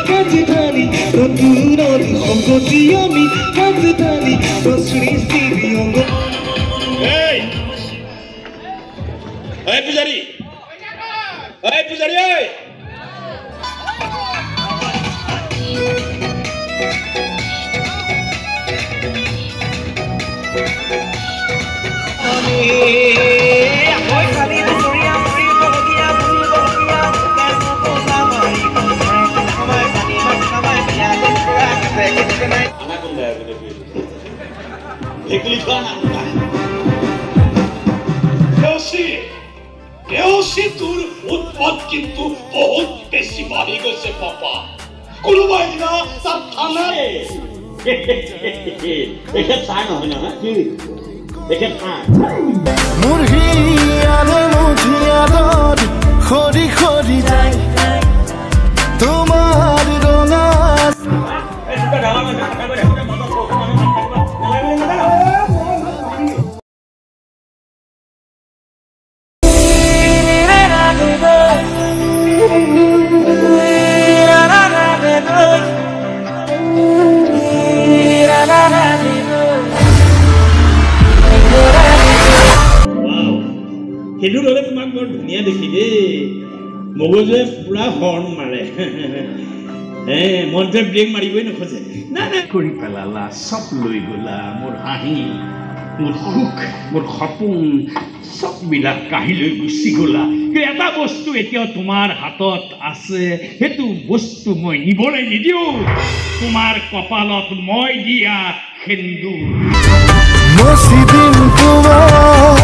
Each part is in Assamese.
কাছে টানি নতুন অঙ্গটি আমি কাছে টানি তোর সৃষ্টি অঙ্গ এই পূজারি তোর উৎপাদ কিন্তু বহুত বেশি বাড়ি গেছে পাপা কোনোবাই না তার থানায় দেখে তা নহয় না কি দেখে তা মুরহিয়ার খড়ি খড়ি যায় তোমার রঙা সেইটো ল'লে তোমাক বৰ ধুনীয়া দেখি দেই মগজুৱে পুৰা হৰ্ণ মাৰে মনটোৱে ব্ৰেক মাৰিবই নোখোজে না কৰি পেলালা চব লৈ গ'লা মোৰ হাঁহি মোৰ সুখ মোৰ সপোন চববিলাক কাঢ়ি লৈ গুচি গ'লা কিন্তু এটা বস্তু এতিয়াও তোমাৰ হাতত আছে সেইটো বস্তু মই নিবলৈ নিদিওঁ তোমাৰ কপালত মই দিয়া সেন্দুৰ মচিদিন তোমাৰ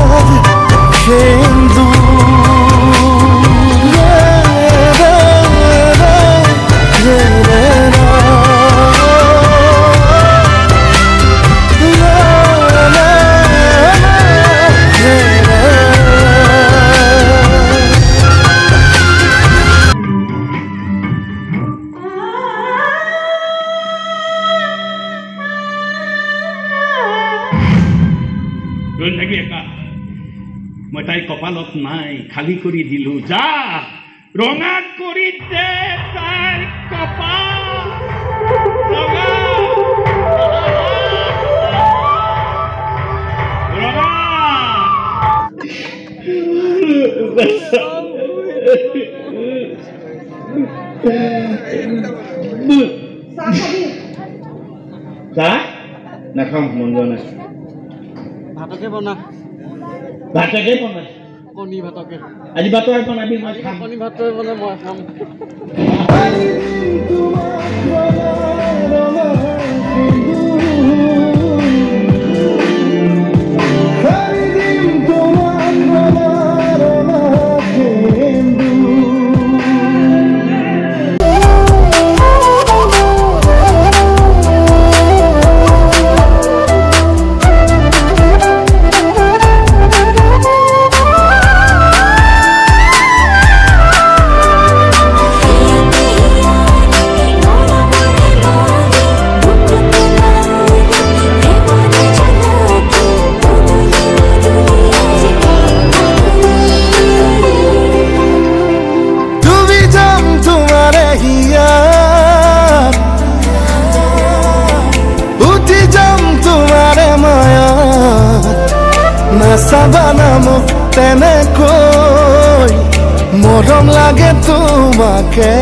মই তাই কপালত নাই খালি কৰি দিলো যা ৰঙা কৰি দে তাইৰ কপাল ৰঙা চাহ নাখাওঁ মন যোৱা নাই ভাতকে বনা ভাতকে বনাই কণী ভাতকে আজি ভাতৰ বনাবি মই খাম কণী ভাতৰ বনাই মই খাম সাবানামো তেনেকৈ মৰম লাগে তোমাকে